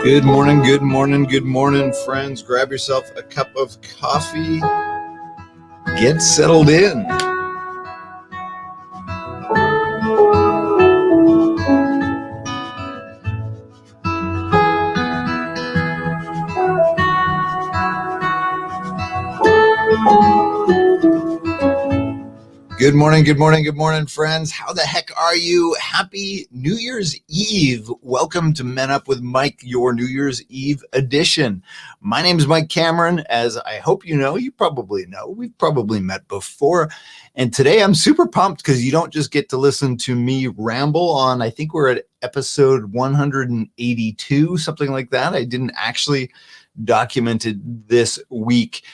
Good morning, good morning, good morning, friends. Grab yourself a cup of coffee. Get settled in. Good morning, good morning, good morning, friends. How the heck are you? Happy New Year's Eve. Welcome to Men Up with Mike, your New Year's Eve edition. My name is Mike Cameron. As I hope you probably know, we've probably met before. And today I'm super pumped because you don't just get to listen to me ramble on, I think we're at episode 182, something like that. I didn't actually document it this week,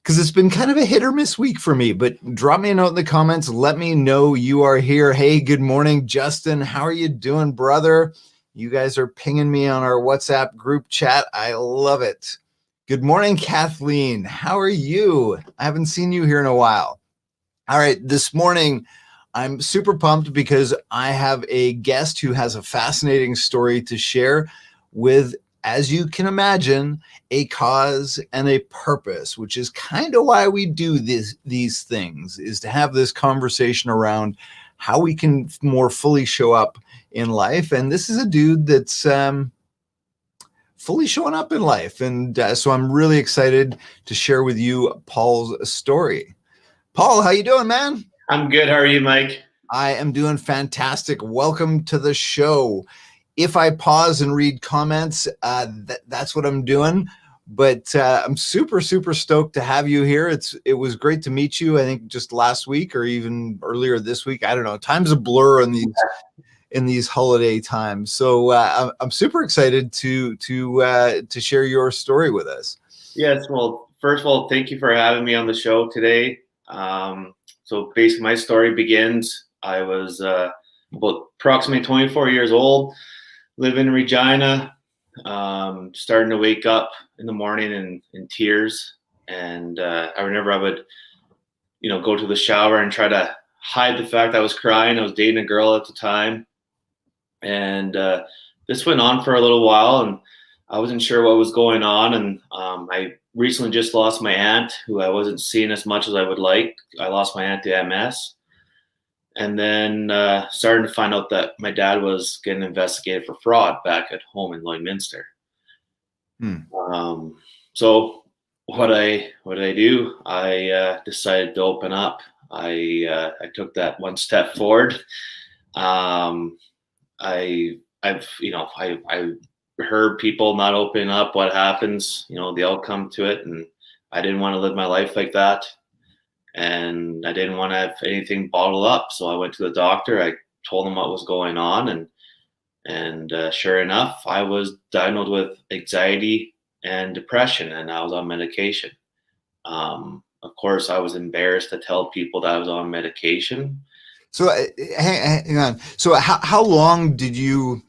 because it's been kind of a hit or miss week for me, but drop me a note in the comments. Let me know you are here. Hey, good morning, Justin. How are you doing, brother? You guys are pinging me on our WhatsApp group chat. I love it. Good morning, Kathleen. How are you? I haven't seen you here in a while. All right, this morning, I'm super pumped because I have a guest who has a fascinating story to share with, as you can imagine, a cause and a purpose, which is kind of why we do these things, is to have this conversation around how we can more fully show up in life. And this is a dude that's fully showing up in life. And so I'm really excited to share with you Paul's story. Paul, how you doing, man? I'm good. How are you, Mike? I am doing fantastic. Welcome to the show. If I pause and read comments, that's what I'm doing. But I'm super, super stoked to have you here. It was great to meet you. I think just last week or even earlier this week. I don't know. Time's a blur in these holiday times. So I'm super excited to share your story with us. Yes. Well, first of all, thank you for having me on the show today. So basically, my story begins. I was about approximately 24 years old. Live in Regina, starting to wake up in the morning in tears. And I remember I would, go to the shower and try to hide the fact I was crying. I was dating a girl at the time. And this went on for a little while, and I wasn't sure what was going on. And I recently just lost my aunt, who I wasn't seeing as much as I would like. I lost my aunt to MS. And then starting to find out that my dad was getting investigated for fraud back at home in Lloydminster. So what did I do? I decided to open up. I took that one step forward. I've heard people not open up. What happens? The outcome to it, and I didn't want to live my life like that. And I didn't want to have anything bottled up. So I went to the doctor. I told him what was going on. And sure enough, I was diagnosed with anxiety and depression, and I was on medication. Of course, I was embarrassed to tell people that I was on medication. So hang on. So how long did you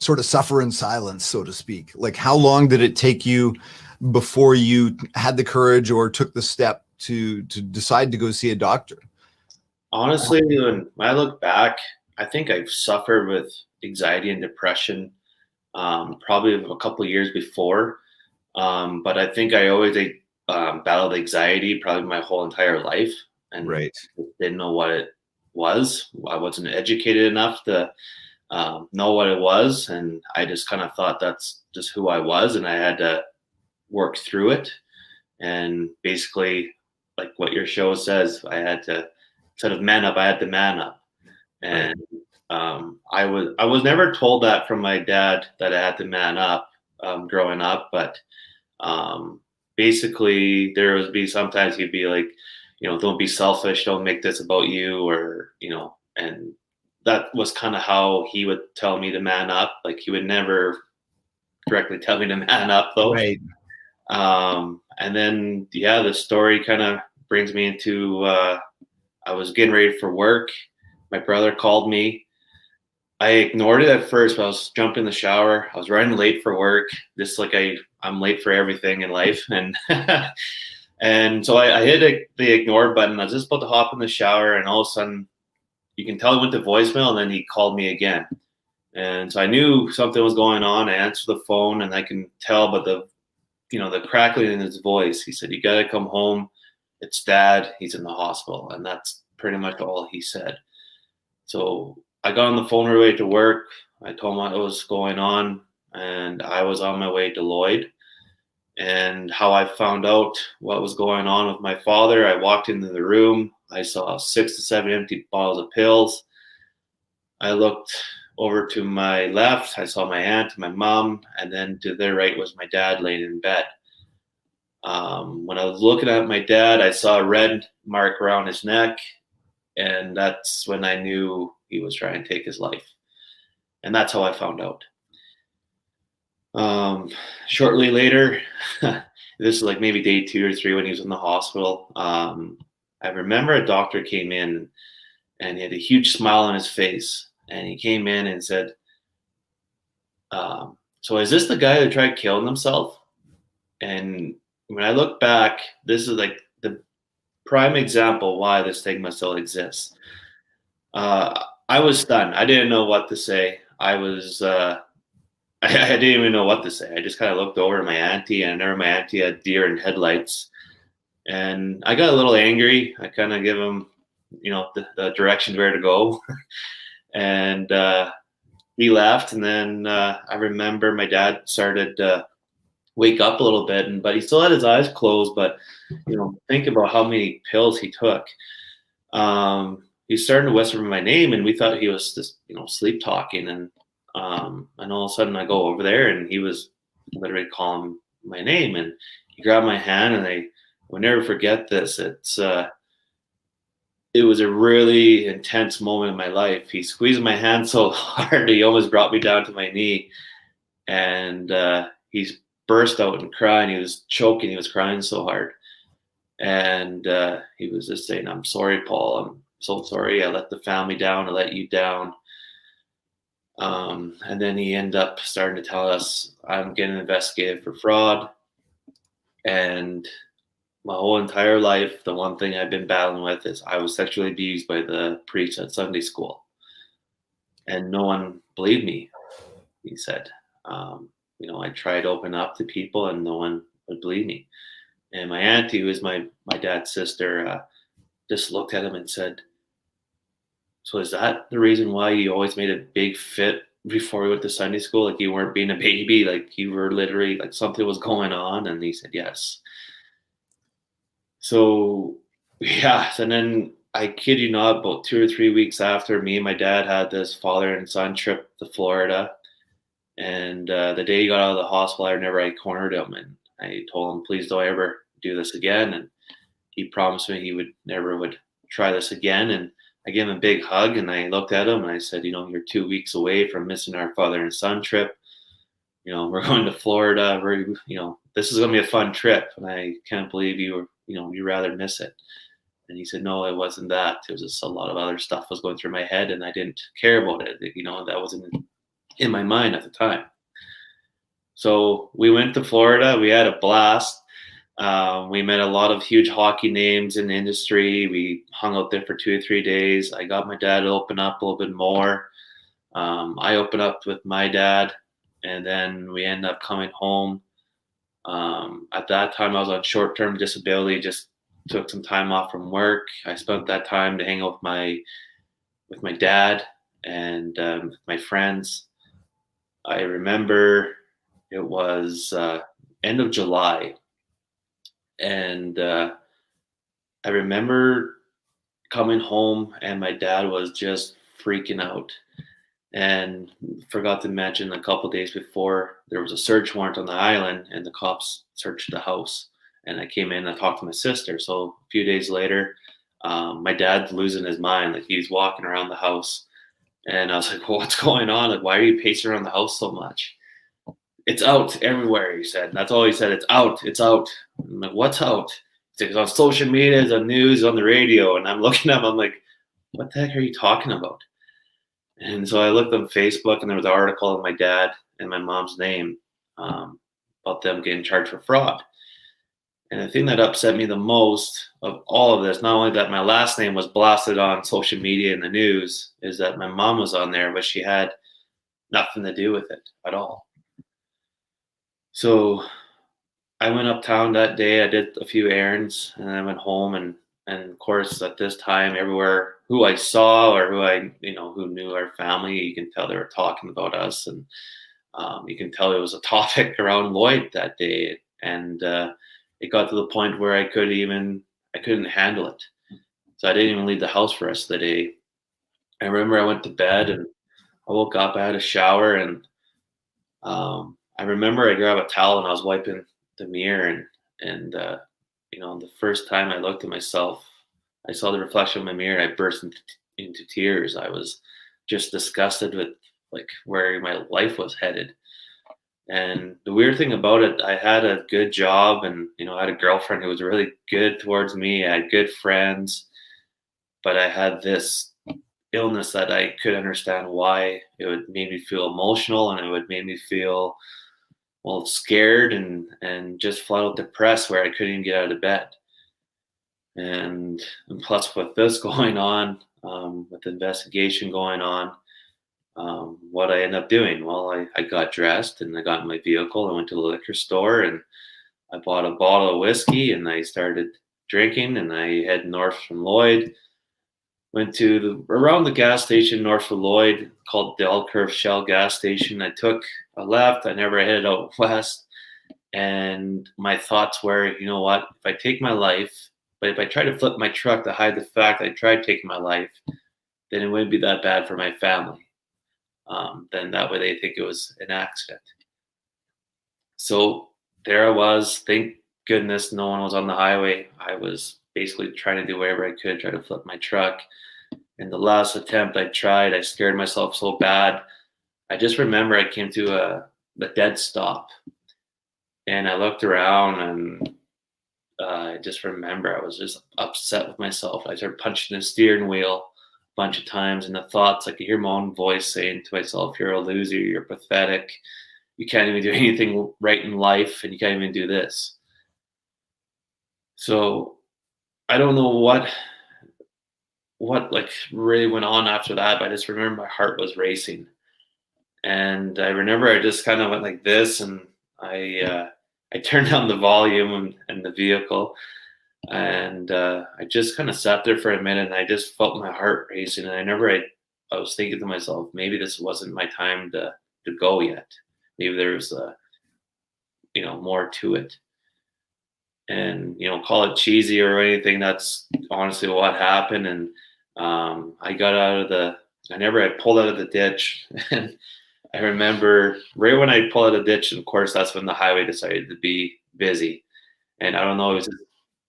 sort of suffer in silence, so to speak? Like, how long did it take you before you had the courage or took the step to decide to go see a doctor? Honestly, when I look back, I think I've suffered with anxiety and depression probably a couple of years before. But I think I always battled anxiety probably my whole entire life, and right. Didn't know what it was. I wasn't educated enough to know what it was, and I just kind of thought that's just who I was, and I had to work through it. And basically, like what your show says, I had to, instead of man up, I had to man up. And I was never told that from my dad, that I had to man up growing up. But basically, there would be sometimes he'd be like, don't be selfish, don't make this about you, or and that was kind of how he would tell me to man up. Like, he would never directly tell me to man up, though. Right. And then, the story kind of brings me into, I was getting ready for work. My brother called me. I ignored it at first, but I was jumping in the shower. I was running late for work. Just like I'm late for everything in life. And, and so I hit the ignore button. I was just about to hop in the shower, and all of a sudden you can tell he went to voicemail, and then he called me again. And so I knew something was going on. I answered the phone, and I can tell by the crackling in his voice. He said, "You got to come home. It's Dad. He's in the hospital." And that's pretty much all he said. So I got on the phone right away to work. I told him what was going on, and I was on my way to Lloyd. And how I found out what was going on with my father, I walked into the room. I saw 6 to 7 empty bottles of pills. I looked over to my left. I saw my aunt, my mom, and then to their right was my dad laying in bed. When I was looking at my dad, I saw a red mark around his neck, and that's when I knew he was trying to take his life. And that's how I found out. Shortly later, this is like maybe day 2 or 3 when he was in the hospital. I remember a doctor came in, and he had a huge smile on his face. And he came in and said, "So is this the guy that tried killing himself?" And when I look back, this is like the prime example why the stigma still exists. I was stunned. I didn't know what to say. I didn't even know what to say. I just kind of looked over at my auntie, and I remember my auntie had deer in headlights. And I got a little angry. I kind of give him, the direction where to go. And he left. And then I remember my dad started to wake up a little bit, but he still had his eyes closed. But, think about how many pills he took. He started to whisper my name, and we thought he was just, sleep talking. And all of a sudden I go over there, and he was literally calling my name, and he grabbed my hand, and I will never forget this. It was a really intense moment in my life. He squeezed my hand so hard, he almost brought me down to my knee, and he burst out and crying. He was choking. He was crying so hard. And he was just saying, "I'm sorry, Paul. I'm so sorry. I let the family down. I let you down." And then he ended up starting to tell us, "I'm getting investigated for fraud." And my whole entire life, the one thing I've been battling with is I was sexually abused by the priest at Sunday school. And no one believed me, he said. I tried to open up to people, and no one would believe me. And my auntie, who is my dad's sister, just looked at him and said, "So is that the reason why you always made a big fit before we went to Sunday school? Like you weren't being a baby, like you were literally like something was going on?" And he said, "Yes." So yeah, and then I kid you not, about 2 or 3 weeks after, me and my dad had this father and son trip to Florida. And the day he got out of the hospital, I cornered him, and I told him, "Please don't ever do this again." And he promised me he would never try this again. And I gave him a big hug, and I looked at him and I said, "You're 2 weeks away from missing our father and son trip. We're going to Florida. This is going to be a fun trip. And I can't believe you'd rather miss it." And he said, "No, it wasn't that. It was just a lot of other stuff was going through my head, and I didn't care about it. That wasn't in my mind at the time." So we went to Florida. We had a blast. We met a lot of huge hockey names in the industry. We hung out there for 2 or 3 days. I got my dad to open up a little bit more. I opened up with my dad, and then we ended up coming home. At that time, I was on short-term disability, just took some time off from work. I spent that time to hang out with my dad and my friends. I remember it was end of July. And I remember coming home, and my dad was just freaking out. And forgot to mention, a couple days before, there was a search warrant on the island, and the cops searched the house. And I came in and I talked to my sister. So a few days later, my dad's losing his mind. Like he's walking around the house. And I was like, "Well, what's going on? Like, why are you pacing around the house so much?" "It's out everywhere," he said. That's all he said. "It's out. It's out." I'm like, "What's out?" He said, "It's on social media, it's on news, on the radio." And I'm looking at him, I'm like, "What the heck are you talking about?" And so I looked on Facebook, and there was an article of my dad and my mom's name about them getting charged for fraud. And the thing that upset me the most of all of this, not only that my last name was blasted on social media and the news, is that my mom was on there, but she had nothing to do with it at all. So I went uptown that day. I did a few errands, and I went home. And of course, at this time, everywhere who I saw or who knew our family, you can tell they were talking about us, and you can tell it was a topic around Lloyd that day. And it got to the point where I couldn't handle it. So I didn't even leave the house for the rest of the day. I remember I went to bed and I woke up. I had a shower, and I remember I grabbed a towel and I was wiping the mirror, and the first time I looked at myself, I saw the reflection of my mirror. And I burst into tears. I was just disgusted with like where my life was headed. And the weird thing about it, I had a good job, and I had a girlfriend who was really good towards me. I had good friends, but I had this illness that I could understand why it would make me feel emotional, and it would make me feel scared and just flat out depressed, where I couldn't even get out of bed. And plus, with this going on, with the investigation going on, what I ended up doing, I got dressed and I got in my vehicle. I went to the liquor store and I bought a bottle of whiskey and I started drinking, and I head north from Lloyd. Went to around the gas station north of Lloyd called Del Curve Shell gas station. I took a left. I never headed out west. And my thoughts were, you know what, if I take my life, but if I try to flip my truck to hide the fact I tried taking my life, then it wouldn't be that bad for my family. Then that way they think it was an accident. So there I was. Thank goodness no one was on the highway. I was basically trying to do whatever I could, try to flip my truck. And the last attempt I tried, I scared myself so bad. I just remember I came to a dead stop. And I looked around, and I just remember I was just upset with myself. I started punching the steering wheel a bunch of times, and the thoughts, I could hear my own voice saying to myself, you're a loser, you're pathetic, you can't even do anything right in life, and you can't even do this. So I don't know what like really went on after that, but I just remember my heart was racing. And I remember I just kind of went like this, and I turned down the volume and the vehicle, and I just kind of sat there for a minute, and I just felt my heart racing. And I was thinking to myself, maybe this wasn't my time to go yet. Maybe there was more to it. And call it cheesy or anything, that's honestly what happened. And I got out of I pulled out of the ditch, and I remember right when I pulled out of the ditch, and of course that's when the highway decided to be busy. And I don't know, it was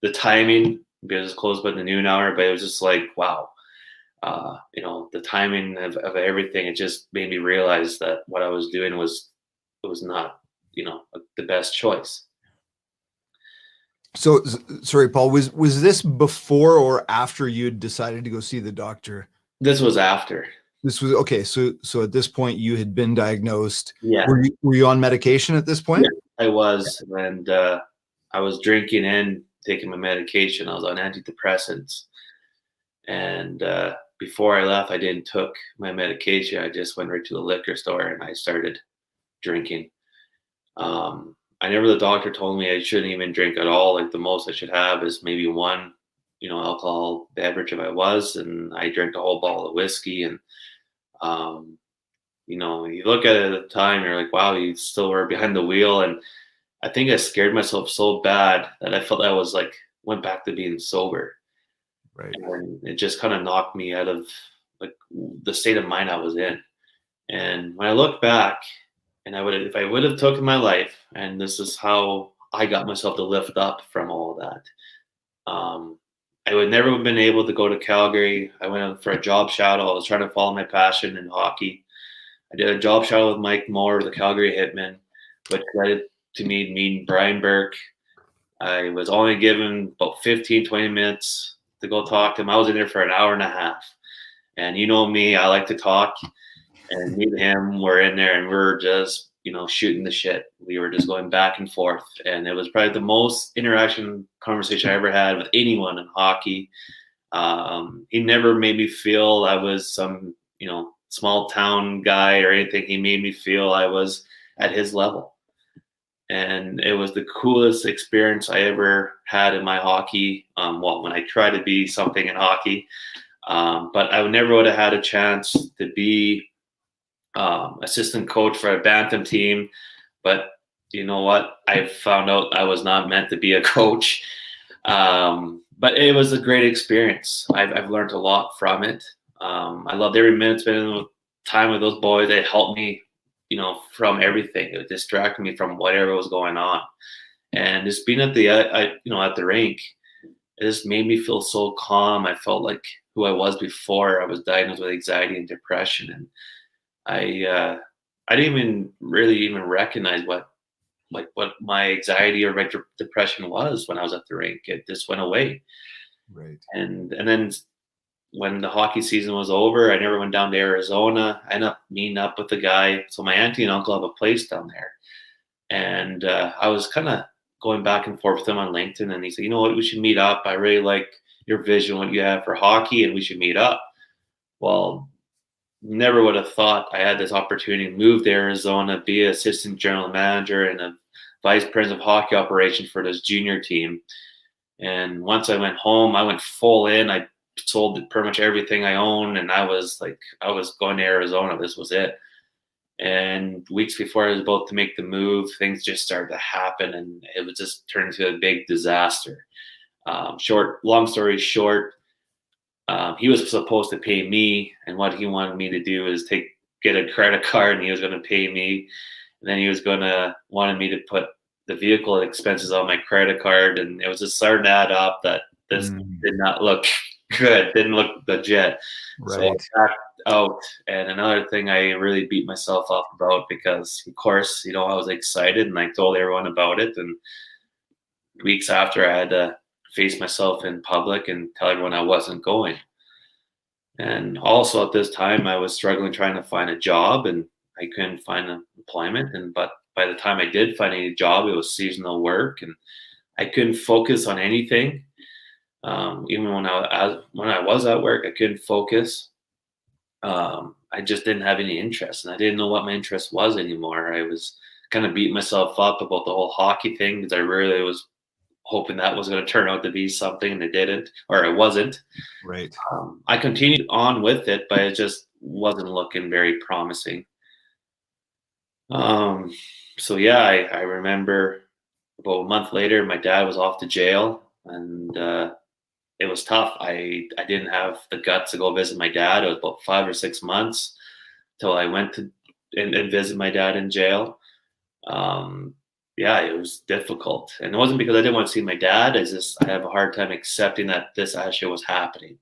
the timing, because it was close by the noon hour, but it was just like, wow, the timing of everything, it just made me realize that what I was doing was not, the best choice. So, sorry, Paul, was this before or after you decided to go see the doctor? This was after. This was okay. So at this point you had been diagnosed. Yeah. Were you on medication at this point? Yeah, I was, and I was drinking and taking my medication. I was on antidepressants, and before I left, I didn't took my medication. I just went right to the liquor store and I started drinking. The doctor told me I shouldn't even drink at all. Like the most I should have is maybe one, alcohol beverage if I was, and I drank a whole bottle of whiskey. And, you look at it at the time, you're like, wow, you still were behind the wheel. And I think I scared myself so bad that I felt I was went back to being sober. Right. And it just kind of knocked me out of the state of mind I was in. And when I look back, and if I would have taken my life, and this is how I got myself to lift up from all of that, I would never have been able to go to Calgary. I went out for a job shadow. I was trying to follow my passion in hockey. I did a job shadow with Mike Moore, the Calgary Hitmen, which led to me meeting Brian Burke. I was only given about 15, 20 minutes to go talk to him. I was in there for an hour and a half. And you know me, I like to talk. And me and him were in there, and we're just, shooting the shit. We were just going back and forth. And it was probably the most conversation I ever had with anyone in hockey. He never made me feel I was some, small town guy or anything. He made me feel I was at his level. And it was the coolest experience I ever had in my hockey. When I tried to be something in hockey, but I never would have had a chance to be assistant coach for a bantam team. But you know what? I found out I was not meant to be a coach. But it was a great experience. I've learned a lot from it. I loved every minute spent time with those boys. They helped me, from everything. It distracted me from whatever was going on. And just being at the rink, it just made me feel so calm. I felt like who I was before I was diagnosed with anxiety and depression. And I didn't even really recognize what my anxiety or my depression was when I was at the rink. It just went away. Right. And then when the hockey season was over, I never went down to Arizona. I ended up meeting up with the guy. So my auntie and uncle have a place down there. And I was kind of going back and forth with him on LinkedIn. And he said, you know what, we should meet up. I really like your vision, what you have for hockey, and we should meet up. Well, never would have thought I had this opportunity to move to Arizona, be an assistant general manager and a vice president of hockey operations for this junior team. And once I went home, I went full in. I sold pretty much everything I owned, and I was going to Arizona. This was it. And weeks before I was about to make the move, things just started to happen, and it was just turned into a big disaster. Long story short, he was supposed to pay me, and what he wanted me to do is get a credit card, and he was going to pay me, and then he was wanted me to put the vehicle expenses on my credit card, and it was just starting to add up that this did not look good, didn't look legit. Right. So I backed out. And another thing I really beat myself up about, because of course, I was excited and I told everyone about it. And weeks after, I had to face myself in public and tell everyone I wasn't going. And also at this time, I was struggling trying to find a job, and I couldn't find employment. But by the time I did find a job, it was seasonal work, and I couldn't focus on anything. Even when I was at work, I couldn't focus. I just didn't have any interest, and I didn't know what my interest was anymore. I was kind of beating myself up about the whole hockey thing, because I really was hoping that was going to turn out to be something, and it didn't, or it wasn't. Right. I continued on with it, but it just wasn't looking very promising. So yeah, I remember about a month later, my dad was off to jail, and it was tough. I didn't have the guts to go visit my dad. It was about 5 or 6 months till I went to and visit my dad in jail. Yeah, it was difficult. And it wasn't because I didn't want to see my dad. I have a hard time accepting that this actually was happening.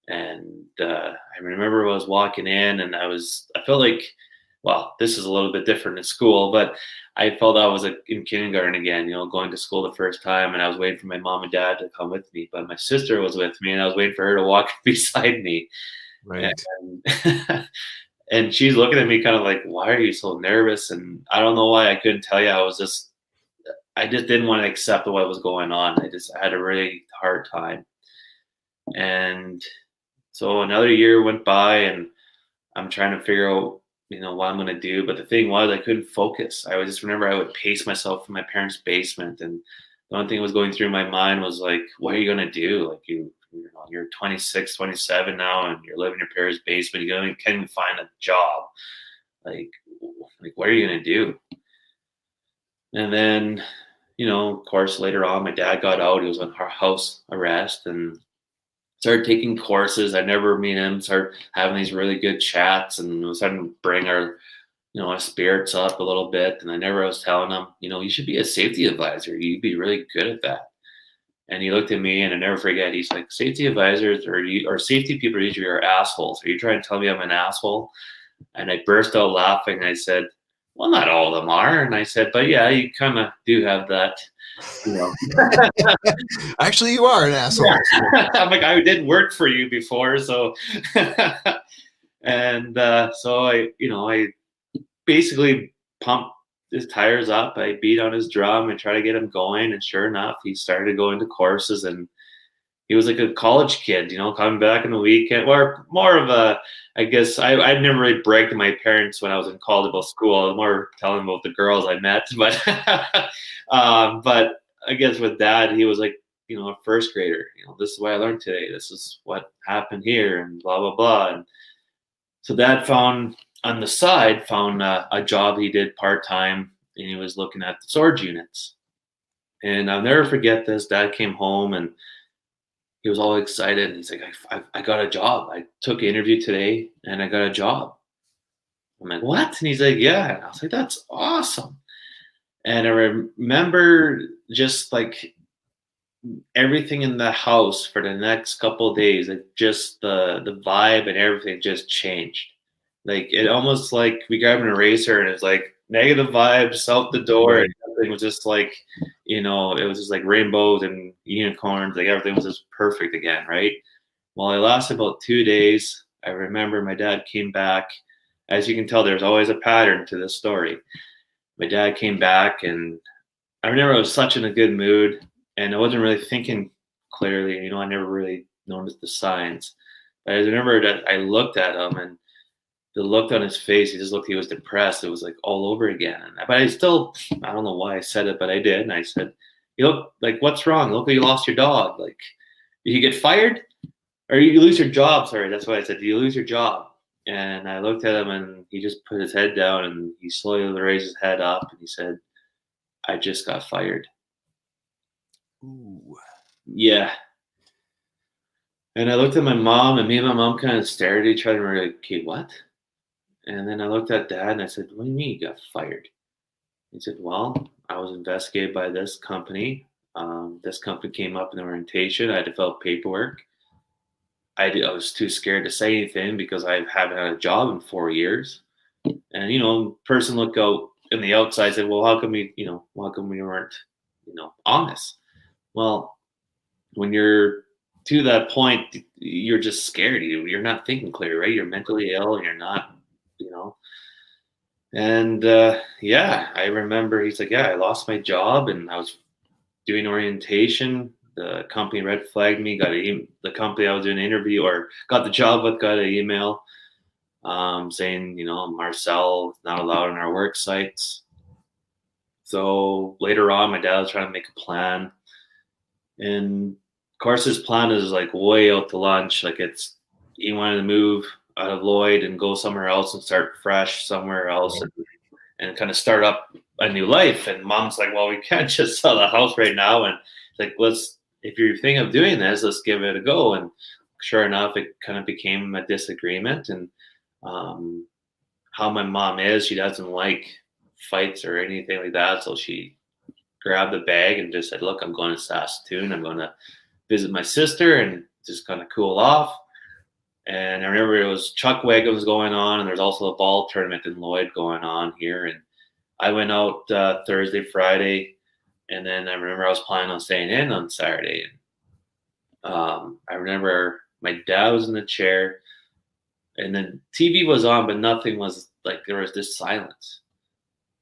And I remember I was walking in, and I felt like, well, this is a little bit different in school, but I felt I was in kindergarten again, going to school the first time, and I was waiting for my mom and dad to come with me. But my sister was with me, and I was waiting for her to walk beside me. Right. And, and she's looking at me kind of like, why are you so nervous? And I don't know why. I couldn't tell you. I just didn't want to accept what was going on. I had a really hard time. And so another year went by, and I'm trying to figure out what I'm going to do. But the thing was, I couldn't focus. I would just remember I would pace myself in my parents' basement. And the only thing that was going through my mind was like, what are you going to do? Like you're 26, 27 now, and you're living in your parents' basement. You can't even find a job. Like what are you going to do? And then, of course, later on, my dad got out. He was on house arrest and started taking courses. I never meet him, started having these really good chats, and was starting to bring our spirits up a little bit. And I never was telling him, you should be a safety advisor. You'd be really good at that. And he looked at me, and I never forget, he's like, safety advisors or safety people usually are assholes. Are you trying to tell me I'm an asshole? And I burst out laughing. I said, well, not all of them are. And I said, but yeah, you kind of do have that. Actually, you are an asshole. Yeah. I'm like, I did work for you before, so and so I basically pumped his tires up. I beat on his drum and tried to get him going, and sure enough, he started going to courses, and he was like a college kid, you know, coming back in the weekend, or more of a, I guess I'd never really bragged to my parents when I was in college about school. I was more telling them about the girls I met, but but I guess with Dad, he was like, you know, a first grader. You know, this is what I learned today. This is what happened here, and blah blah blah. And so Dad found on the side a job he did part time, and he was looking at the storage units. And I'll never forget this. Dad came home and he was all excited. And he's like, I got a job. I took an interview today and I got a job. I'm like, what? And he's like, yeah. And I was like, that's awesome. And I remember just like everything in the house for the next couple of days, like just the vibe and everything just changed. Like it almost like we grabbed an eraser and it's like negative vibes out the door, and everything was just like, you know, it was just like rainbows and unicorns, like everything was just perfect again, right? Well, it lasted about 2 days. I remember my dad came back. As you can tell, there's always a pattern to this story. My dad came back, and I remember I was such in a good mood, and I wasn't really thinking clearly. You know, I never really noticed the signs. But I remember that I looked at him, and the look on his face, he was depressed. It was like all over again. But I don't know why I said it, but I did. And I said, you look like, what's wrong? Look, like you lost your dog. Like, did you get fired? Or you lose your job? Sorry, that's what I said. Do you lose your job? And I looked at him, and he just put his head down, and he slowly raised his head up, and he said, I just got fired. Ooh. Yeah. And I looked at my mom, and me and my mom kind of stared at each other, and we were like, okay, what? And then I looked at Dad, and I said, what do you mean you got fired? He said, well, I was investigated by this company. This company came up in the orientation. I had to fill out paperwork. I was too scared to say anything because I haven't had a job in 4 years. And, you know, person looked out in the outside, said, well, how come we weren't, you know, honest? Well, when you're to that point, you're just scared. You're not thinking clear, right? You're mentally ill, and you're not, you know. And yeah, I remember he's like, yeah, I lost my job, and I was doing orientation. The company red flagged me. The company I was doing an interview or got the job with got an email saying, you know, Marcel is not allowed on our work sites. So later on, my dad was trying to make a plan, and of course, his plan is like way out to lunch. Like he wanted to move out of Lloyd and go somewhere else and start fresh somewhere else, and kind of start up a new life. And Mom's like, well, we can't just sell the house right now. And it's like, if you're thinking of doing this, let's give it a go. And sure enough, it kind of became a disagreement. And how my mom is, she doesn't like fights or anything like that. So she grabbed the bag and just said, look, I'm going to Saskatoon. I'm going to visit my sister and just kind of cool off. And I remember it was Chuck Wiggins going on, and there's also a ball tournament in Lloyd going on here. And I went out Thursday, Friday, and then I remember I was planning on staying in on Saturday. And I remember my dad was in the chair, and then TV was on, but nothing was like, there was this silence.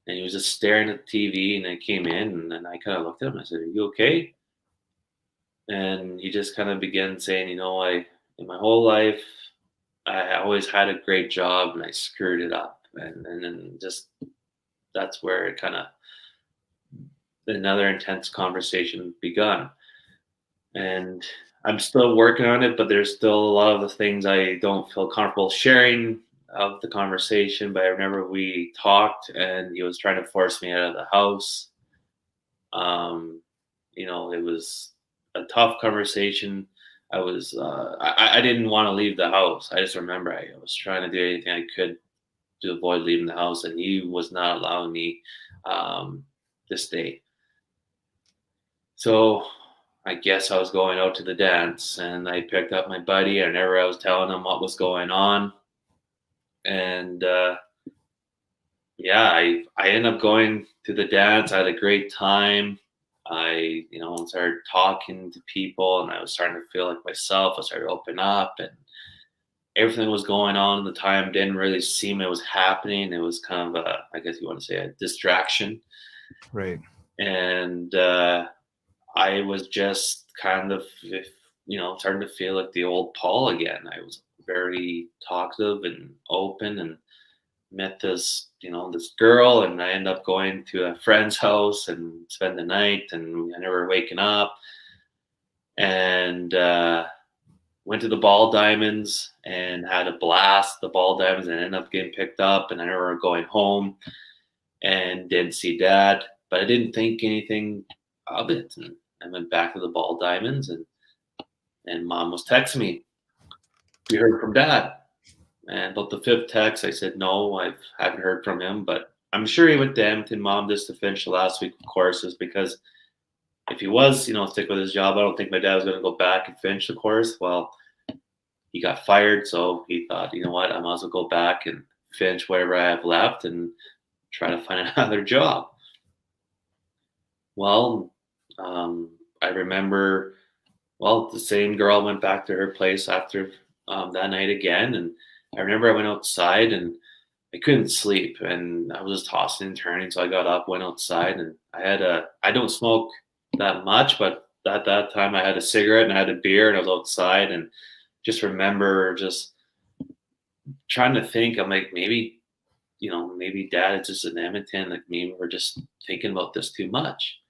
And he was just staring at the TV, and I came in, and then I kind of looked at him. I said, are you okay? And he just kind of began saying, you know, in my whole life, I always had a great job, and I screwed it up. And then just that's where it kind of another intense conversation begun. And I'm still working on it, but there's still a lot of the things I don't feel comfortable sharing of the conversation. But I remember we talked, and he was trying to force me out of the house. You know, it was a tough conversation. I didn't want to leave the house. I just remember I was trying to do anything I could to avoid leaving the house, and he was not allowing me to stay. So I guess I was going out to the dance, and I picked up my buddy. I was telling him what was going on. And yeah, I ended up going to the dance. I had a great time. I, you know, started talking to people, and I was starting to feel like myself. I started to open up, and everything was going on at the time. Didn't really seem it was happening. It was kind of I guess you want to say a distraction. Right. And I was just kind of starting to feel like the old Paul again. I was very talkative and open, and met this girl, and I ended up going to a friend's house and spend the night, and I never waking up, and went to the Ball Diamonds and had a blast. The Ball Diamonds, and ended up getting picked up, and I remember going home and didn't see Dad, but I didn't think anything of it. And I went back to the Ball Diamonds, and Mom was texting me, "We heard from Dad." And about the fifth text, I said, "No, I haven't heard from him, but I'm sure he went to Edmonton, Mom, just to finish the last week of courses, because if he was, stick with his job, I don't think my dad was going to go back and finish the course." Well, he got fired, so he thought, you know what, I might as well go back and finish whatever I have left and try to find another job. Well, I remember, the same girl went back to her place after that night again, and I remember I went outside and I couldn't sleep, and I was just tossing and turning. So I got up, went outside, and I don't smoke that much, but at that time I had a cigarette and I had a beer, and I was outside, and just remember just trying to think. I'm like, maybe Dad is just in Edmonton. Like, maybe we're just thinking about this too much.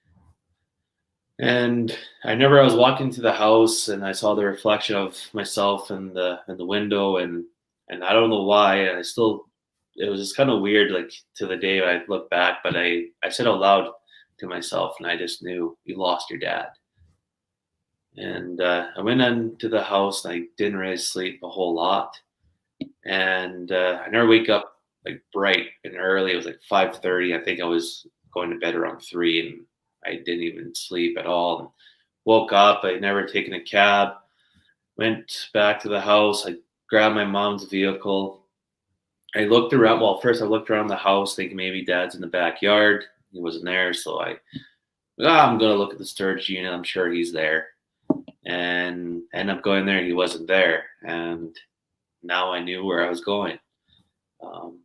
And I remember I was walking to the house and I saw the reflection of myself in the window, and I don't know why. And it was just kind of weird, like, to the day I look back, but I said out loud to myself, and I just knew, "You lost your dad." And I went into the house, and I didn't really sleep a whole lot. And I never wake up like bright and early. It was like 5:30. I think I was going to bed around 3, and I didn't even sleep at all. And woke up. I'd never taken a cab. Went back to the house. I grabbed my mom's vehicle. I looked around. Well, first I looked around the house, thinking maybe Dad's in the backyard. He wasn't there, so I'm gonna look at the storage unit. I'm sure he's there. And I ended up going there. He wasn't there, and now I knew where I was going.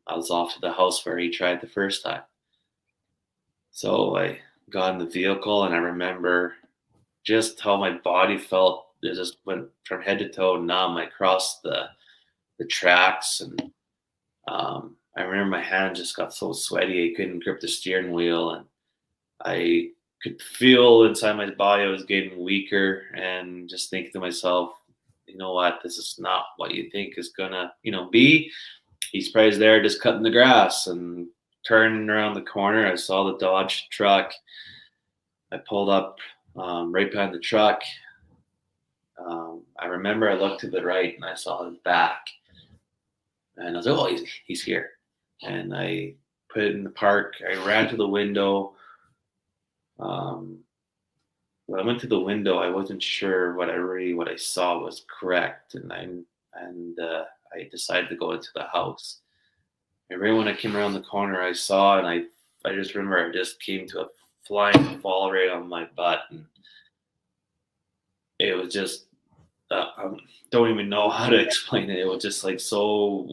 I was off to the house where he tried the first time. So I got in the vehicle, and I remember just how my body felt. It just went from head to toe numb. I crossed the tracks, and I remember my hand just got so sweaty I couldn't grip the steering wheel, and I could feel inside my body I was getting weaker, and just thinking to myself, you know what, this is not what you think is gonna, be. He's probably there just cutting the grass. And turning around the corner, I saw the Dodge truck. I pulled up right behind the truck. I remember I looked to the right and I saw his back, and I was like, "Oh, he's here." And I put it in the park. I ran to the window. When I went to the window, I wasn't sure what I saw was correct, and I decided to go into the house. And right when I came around the corner, I saw, and I just remember I just came to a flying fall right on my butt, and it was just I don't even know how to explain it. It was just like so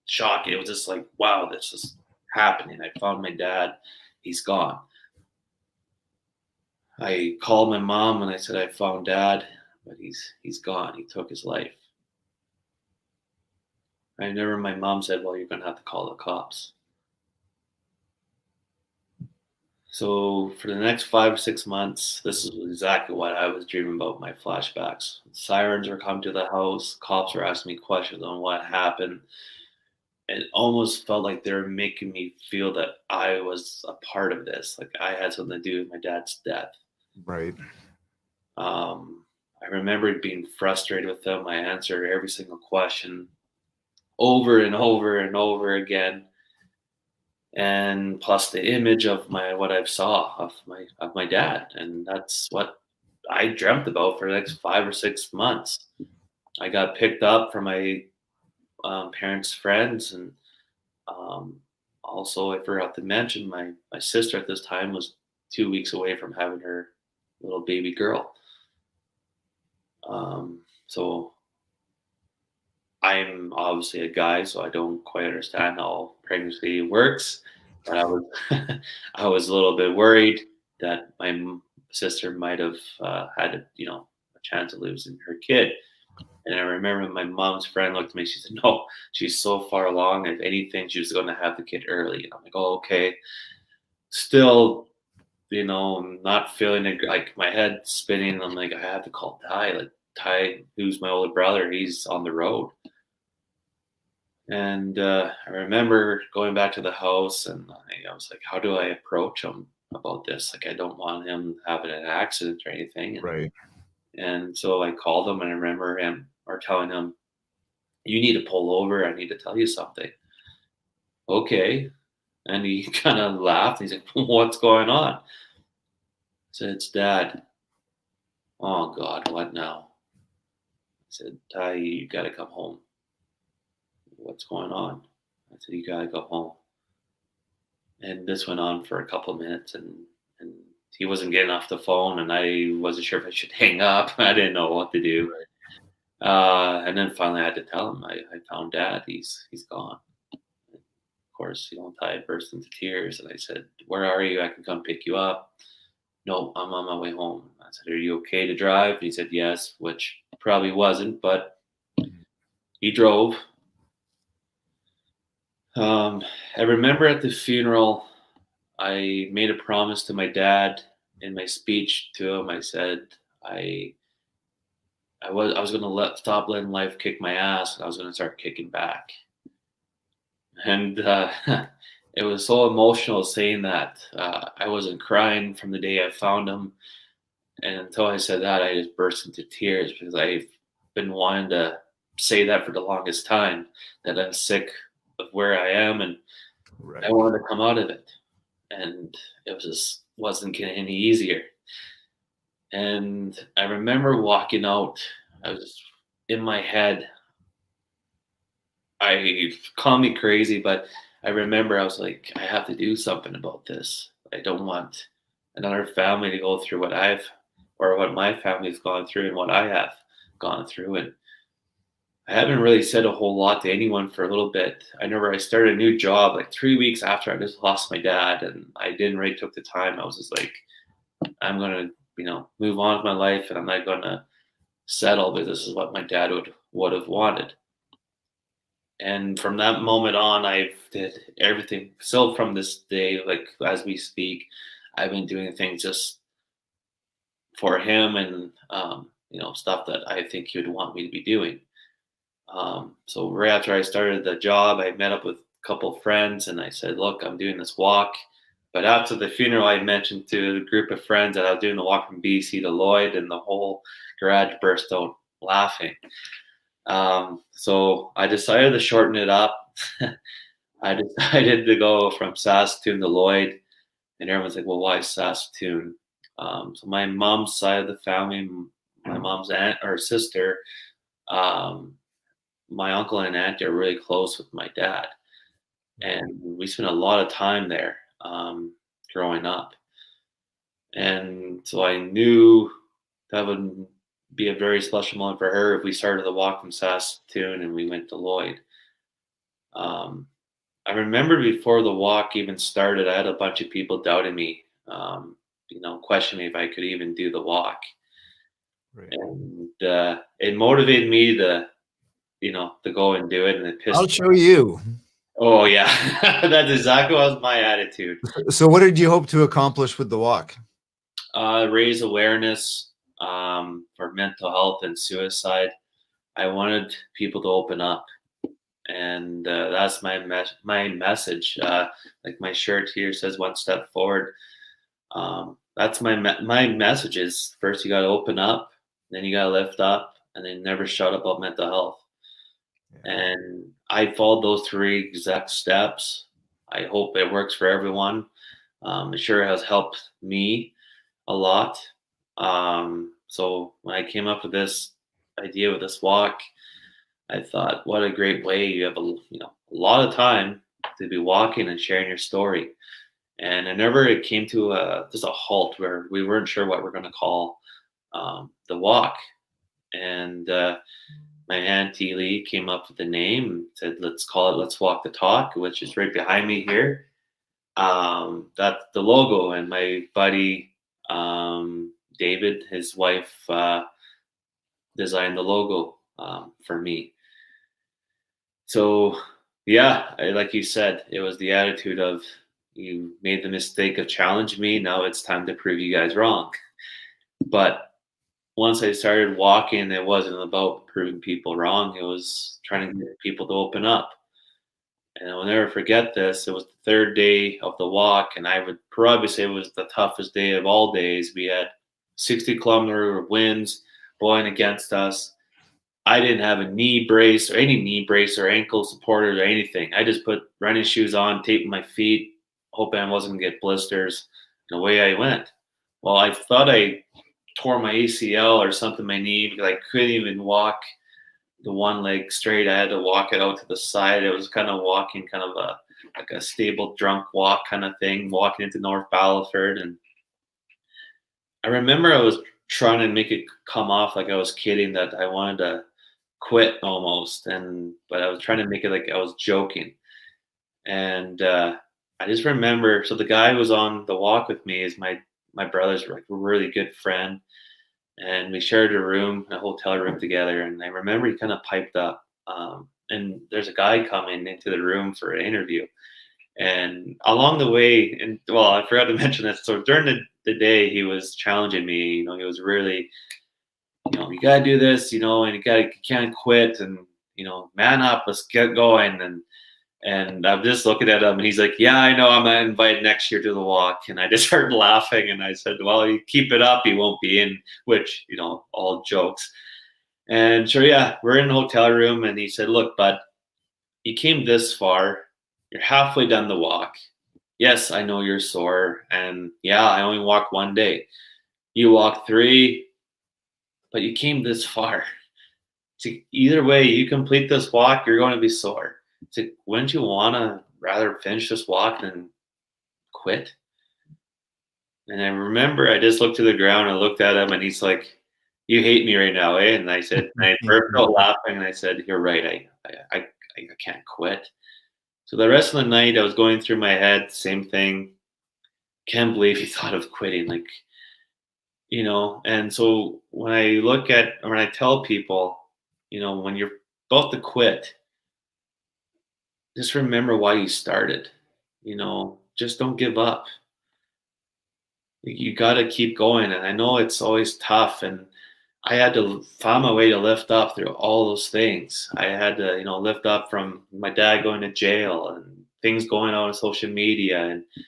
shocking. It was just like, wow, this is happening. I found my dad. He's gone. I called my mom and I said, "I found Dad, but he's gone. He took his life." I remember my mom said, "Well, you're going to have to call the cops." So for the next 5 or 6 months, this is exactly what I was dreaming about, my flashbacks. Sirens were coming to the house. Cops were asking me questions on what happened. It almost felt like they were making me feel that I was a part of this. Like I had something to do with my dad's death. Right. I remember being frustrated with them. I answered every single question over and over and over again. And plus the image of what I saw of my dad, and that's what I dreamt about for the next 5 or 6 months. I got picked up from my parents' friends, and also I forgot to mention my sister at this time was 2 weeks away from having her little baby girl. So I'm obviously a guy, so I don't quite understand how pregnancy works. But I was, I was a little bit worried that my sister might have had a chance of losing her kid. And I remember my mom's friend looked at me. She said, "No, she's so far along. If anything, she was going to have the kid early." And I'm like, "Oh, okay." Still, I'm not feeling it. Like my head spinning. I'm like, I have to call Ty. Like Ty, who's my older brother, he's on the road. And I remember going back to the house, and I was like, "How do I approach him about this? Like, I don't want him having an accident or anything." Right. And so I called him, and I remember him or telling him, "You need to pull over. I need to tell you something." Okay. And he kind of laughed. He's like, "What's going on?" I said, "It's Dad." "Oh God, what now?" I said, "Ty, you got to come home." "What's going on?" I said, "You got to go home." And this went on for a couple of minutes, and he wasn't getting off the phone, and I wasn't sure if I should hang up. I didn't know what to do. And then finally I had to tell him I found Dad. He's gone. Of course, Ty burst into tears, and I said, "Where are you? I can come pick you up." "No, I'm on my way home." I said, "Are you okay to drive?" And he said yes, which probably wasn't, but he drove. I remember at the funeral, I made a promise to my dad in my speech to him. I said I was going to stop letting life kick my ass, and I was going to start kicking back. And it was so emotional saying that. I wasn't crying from the day I found him, and until I said that, I just burst into tears because I've been wanting to say that for the longest time, that I'm sick of where I am, and Right. I wanted to come out of it. And it wasn't getting any easier. And I remember walking out. I was in my head. I call me crazy, but I remember I was like, I have to do something about this. I don't want another family to go through what my family's gone through and what I have gone through. And I haven't really said a whole lot to anyone for a little bit. I remember I started a new job like 3 weeks after I just lost my dad, and I didn't really took the time. I was just like, I'm gonna, move on with my life, and I'm not gonna settle because this is what my dad would have wanted. And from that moment on, I've did everything. So from this day, like as we speak, I've been doing things just for him, and stuff that I think he would want me to be doing. So right after I started the job, I met up with a couple of friends, and I said, "Look, I'm doing this walk." But after the funeral, I mentioned to a group of friends that I was doing the walk from BC to Lloyd, and the whole garage burst out laughing. So I decided to shorten it up. I decided to go from Saskatoon to Lloyd, and everyone's like, "Well, why Saskatoon?" So my mom's side of the family, my mom's aunt or sister, um, my uncle and aunt are really close with my dad, and we spent a lot of time there growing up. And so I knew that would be a very special moment for her if we started the walk from Saskatoon and we went to Lloyd. Um, I remember before the walk even started, I had a bunch of people doubting me, questioning me if I could even do the walk. Right. And it motivated me to go and do it. And it pissed I'll me show off. you. Oh yeah, that's exactly what was my attitude. So what did you hope to accomplish with the walk? Raise awareness for mental health and suicide. I wanted people to open up, and that's my message. Like my shirt here says, "One step forward." That's my message. Is first you got to open up, then you got to lift up, and then never shut up about mental health. Yeah. And I followed those 3 exact steps. I hope it works for everyone. It sure has helped me a lot. So when I came up with this idea with this walk, I thought, what a great way. You have a lot of time to be walking and sharing your story. And whenever it came to just a halt where we weren't sure what we're going to call the walk, and my auntie Lee came up with the name and said, "Let's call it Let's Walk the Talk," which is right behind me here. That's the logo. And my buddy David, his wife design the logo for me. So yeah, like you said, it was the attitude of, you made the mistake of challenging me. Now it's time to prove you guys wrong. But once I started walking, it wasn't about proving people wrong. It was trying to get people to open up. And I'll never forget this. It was the third day of the walk, and I would probably say it was the toughest day of all days. We had 60-kilometer winds blowing against us. I didn't have a knee brace or any knee brace or ankle supporters or anything. I just put running shoes on, taped my feet, hoping I wasn't going to get blisters. And away I went. Well, I thought I tore my ACL or something, my knee, because I couldn't even walk the one leg straight. I had to walk it out to the side. It was kind of walking kind of like a stable drunk walk kind of thing, walking into North Battleford. And I remember I was trying to make it come off like I was kidding, that I wanted to quit almost, but I was trying to make it like I was joking. And I just remember, so the guy who was on the walk with me is my brother's like a really good friend, and we shared a hotel room together. And I remember he kind of piped up, and there's a guy coming into the room for an interview. And along the way, and well, I forgot to mention this. So during the day, he was challenging me. He was really, you gotta do this, and you can't quit, and man up, let's get going. And I'm just looking at him, and he's like, yeah, I know, I'm not invited next year to the walk. And I just started laughing, and I said, well, you keep it up, you won't be in, which, all jokes. And sure, yeah, we're in the hotel room, and he said, look, bud, you came this far, you're halfway done the walk. Yes, I know you're sore, and yeah, I only walked one day. You walked 3, but you came this far. So either way, you complete this walk, you're going to be sore. So wouldn't you want to rather finish this walk than quit? And I remember I just looked to the ground and looked at him, and he's like, you hate me right now, eh? And I said, and I burst out laughing, and I said, you're right, I can't quit. So the rest of the night, I was going through my head, same thing. Can't believe he thought of quitting, And so when I tell people, when you're about to quit, just remember why you started. Just don't give up. You got to keep going. And I know it's always tough, and I had to find my way to lift up through all those things. I had to, lift up from my dad going to jail and things going on social media. And if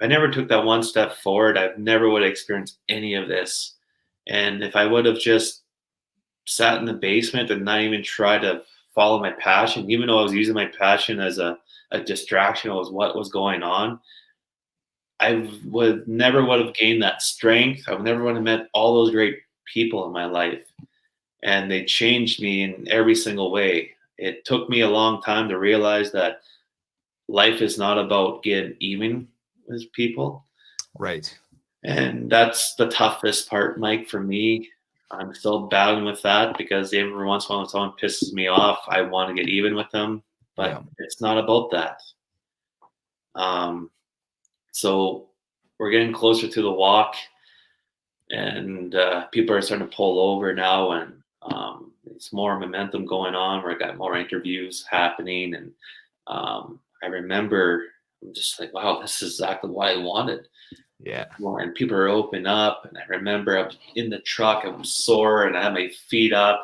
I never took that one step forward, I never would have experienced any of this. And if I would have just sat in the basement and not even tried to follow my passion, even though I was using my passion as a distraction of what was going on, I never would have gained that strength. I never would have met all those great people in my life, and they changed me in every single way. It took me a long time to realize that life is not about getting even with people. Right. And that's the toughest part, Mike, for me. I'm still battling with that, because every once in a while when someone pisses me off, I want to get even with them, but It's not about that. So we're getting closer to the walk, and people are starting to pull over now, and it's more momentum going on, where I got more interviews happening. And I remember I'm just like, wow, this is exactly what I wanted. Yeah. And people are open up. And I remember I was in the truck, I was sore, and I had my feet up,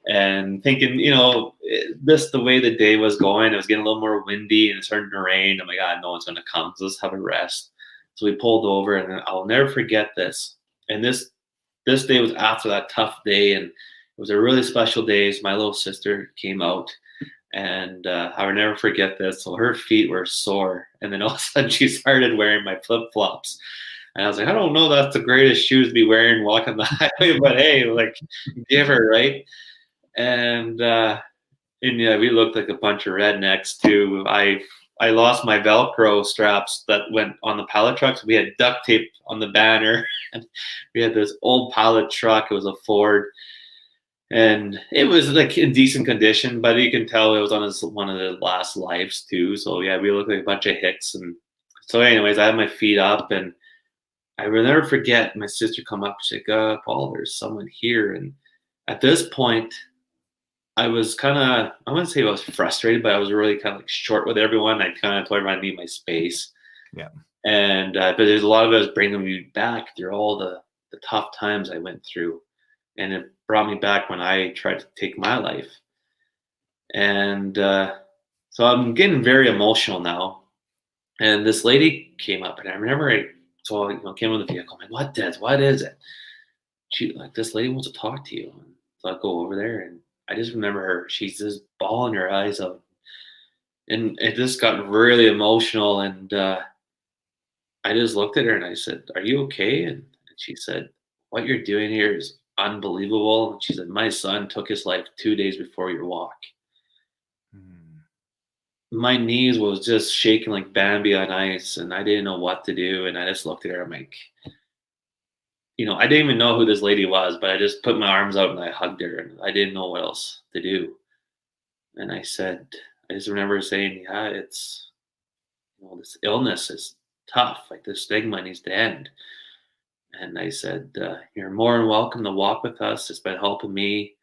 and thinking, this, the way the day was going, it was getting a little more windy and it started to rain. Oh my God, no one's going to come. So let's have a rest. So we pulled over, and I'll never forget this. And this day was after that tough day, and it was a really special day. So my little sister came out, and I will never forget this. So her feet were sore, and then all of a sudden she started wearing my flip-flops. And I was like, I don't know, that's the greatest shoes to be wearing walking the highway, but hey, give her, right? And yeah, we looked like a bunch of rednecks too. I lost my Velcro straps that went on the pallet truck. So we had duct tape on the banner. And we had this old pallet truck. It was a Ford. And it was in decent condition, but you can tell it was on one of the last lives too. So yeah, we looked like a bunch of hicks. And so anyways, I had my feet up, and I will never forget my sister come up. She's like, Paul, there's someone here. And at this point, I was kind of, I wouldn't say I was frustrated, but I was really kind of like short with everyone. I kind of told everyone I need my space. Yeah. And, but there's a lot of it was bringing me back through all the tough times I went through. And it brought me back when I tried to take my life. And so I'm getting very emotional now. And this lady came up, and I remember I came in the vehicle. I'm like, what is it? She like, this lady wants to talk to you. So I go over there, and I just remember her. She's just bawling her eyes out, and it just got really emotional. And I just looked at her and I said, "Are you okay?" And she said, "What you're doing here is unbelievable." And she said, "My son took his life 2 days before your walk." My knees was just shaking like Bambi on ice, and I didn't know what to do. And I just looked at her. I'm like, I didn't even know who this lady was, but I just put my arms out and I hugged her, and I didn't know what else to do. And I said, I just remember saying, "Yeah, it's, this illness is tough. Like, this stigma needs to end." And I said, "You're more than welcome to walk with us. It's been helping me."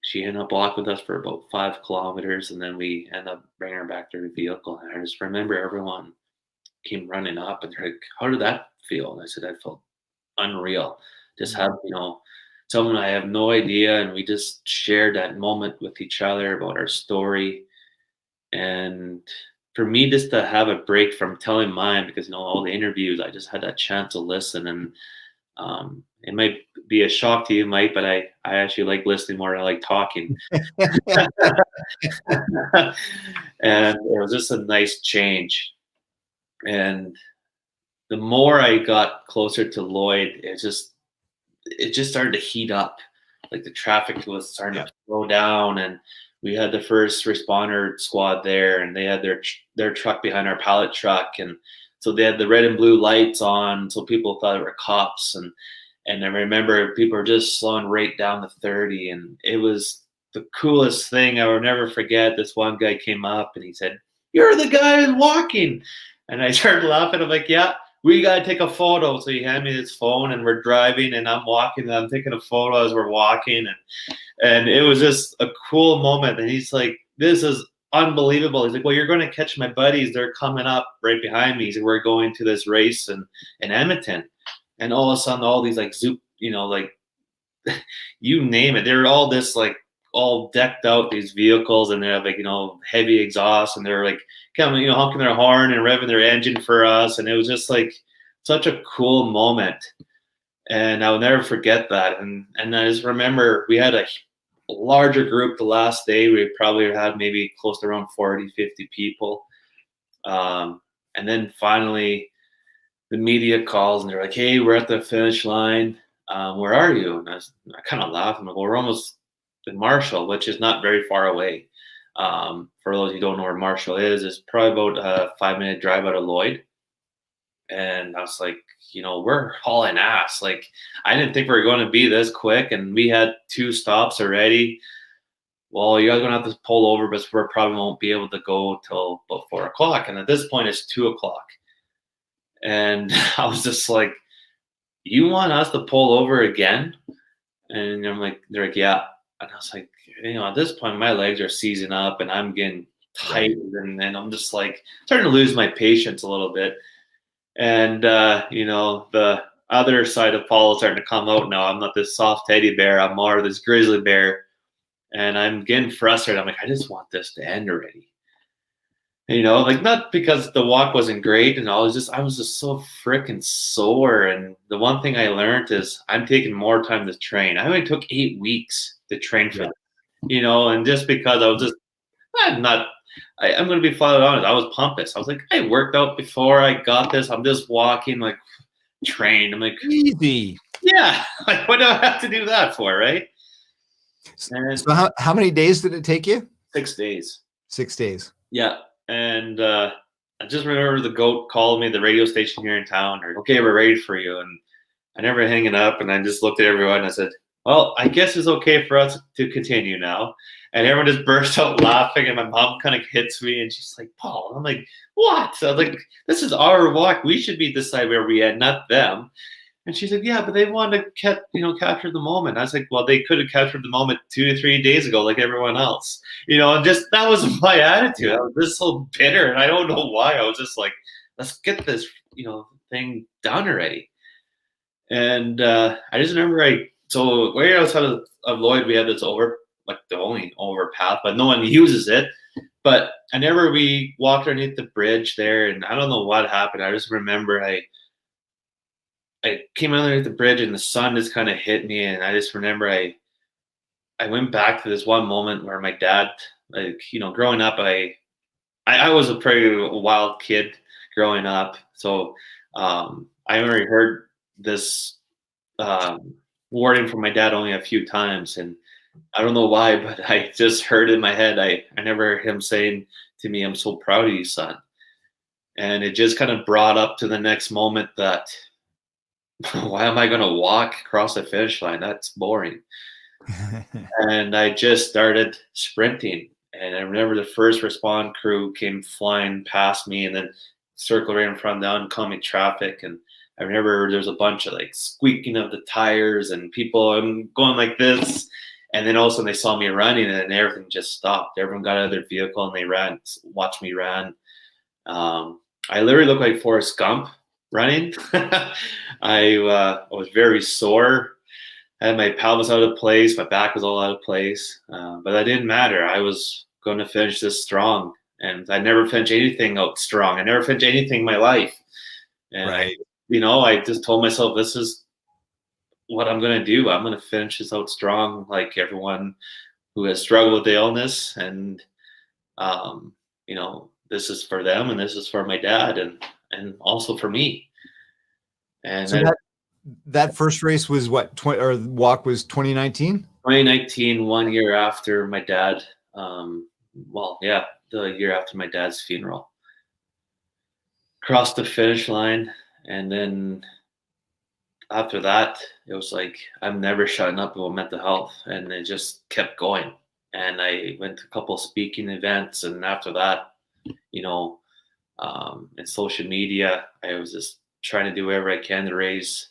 She ended up walking with us for about 5 kilometers, and then we ended up bringing her back to her vehicle. And I just remember everyone came running up, and they're like, "How did that feel?" And I said, "I felt unreal. Just have, someone I have no idea." And we just shared that moment with each other about our story. And for me, just to have a break from telling mine, because, all the interviews, I just had that chance to listen. And it might be a shock to you, Mike, but I actually like listening more than I like talking. And it was just a nice change. And the more I got closer to Lloyd, it just started to heat up. Like, the traffic was starting to slow down, and we had the first responder squad there, and they had their truck behind our pallet truck, and so they had the red and blue lights on, so people thought it were cops. And I remember people were just slowing right down to 30, and it was the coolest thing. I will never forget. This one guy came up and he said, "You're the guy who's walking." And I started laughing. I'm like, "Yeah, we got to take a photo." So he handed me his phone, and we're driving, and I'm walking, and I'm taking a photo as we're walking. And it was just a cool moment. And he's like, "This is unbelievable." He's like, "Well, you're going to catch my buddies. They're coming up right behind me." He said, "We're going to this race in Edmonton." And all of a sudden, all these like zoop, like you name it, they're all this like all decked out, these vehicles, and they have like, heavy exhaust, and they're like coming, honking their horn and revving their engine for us. And it was just like such a cool moment. And I'll never forget that. And I just remember we had a larger group the last day. We probably had maybe close to around 40, 50 people. And then finally, the media calls, and they're like, "Hey, we're at the finish line. Where are you?" And I kind of laughed. I'm like, "Well, we're almost in Marshall," which is not very far away. For those who don't know where Marshall is, it's probably about a 5-minute drive out of Lloyd. And I was like, we're hauling ass. Like, I didn't think we were going to be this quick, and we had 2 stops already. "Well, you guys are going to have to pull over, but we probably won't be able to go till about 4 o'clock. And at this point, it's 2 o'clock. And I was just like, "You want us to pull over again?" And I'm like, they're like, "Yeah." And I was like, at this point, my legs are seizing up, and I'm getting tight, and I'm just like starting to lose my patience a little bit. And the other side of Paul is starting to come out now. I'm not this soft teddy bear. I'm more this grizzly bear, and I'm getting frustrated. I'm like, I just want this to end already. Like, not because the walk wasn't great and all, I was just so freaking sore. And the one thing I learned is I'm taking more time to train. I only took 8 weeks to train for that, and just because I was just, I'm going to be flat out honest, I was pompous. I was like, I worked out before I got this. I'm just walking, like, trained. I'm like, easy. Yeah. Like, what do I have to do that for, right? And so how many days did it take you? 6 days. 6 days. Yeah. And I just remember the GOAT called me, the radio station here in town, or, "Okay, we're ready for you." And I never hang it up, and I just looked at everyone and I said, "Well, I guess it's okay for us to continue now." And everyone just burst out laughing, and my mom kind of hits me, and she's like, "Paul." I'm like, "What?" So I was like, "This is our walk. We should be this side where we at, not them." And she said, yeah, but they want to capture the moment. I was like, well, they could have captured the moment 2 to 3 days ago, like everyone else. And just that was my attitude. I was just so bitter, and I don't know why. I was just like, let's get this, thing done already. And I just remember so way outside of Lloyd, we had this the only overpath, but no one uses it. But we walked underneath the bridge there, and I don't know what happened. I just remember I came underneath the bridge, and the sun just kind of hit me, and I just remember I went back to this one moment where my dad, growing up, I was a pretty wild kid growing up, so I already heard this warning from my dad only a few times, and I don't know why, but I just heard in my head, I never heard him saying to me, "I'm so proud of you, son." And it just kind of brought up to the next moment that, why am I going to walk across the finish line? That's boring. And I just started sprinting. And I remember the first respond crew came flying past me and then circled right in front of the oncoming traffic. And I remember there was a bunch of squeaking of the tires and people going like this. And then all of a sudden they saw me running, and then everything just stopped. Everyone got out of their vehicle and they watched me run. I literally looked like Forrest Gump running. I was very sore. I had my pelvis out of place. My back was all out of place. But that didn't matter. I was going to finish this strong. And I never finished anything out strong. I never finished anything in my life. And right. I just told myself, this is what I'm going to do. I'm going to finish this out strong, like everyone who has struggled with the illness. And, this is for them, and this is for my dad, and also for me. And so that first race was what, walk was 2019? 2019, 1 year after my dad. The year after my dad's funeral. Crossed the finish line, and then after that, it was like, I'm never shutting up about mental health, and it just kept going. And I went to a couple speaking events, and after that, in social media, I was just trying to do whatever I can to raise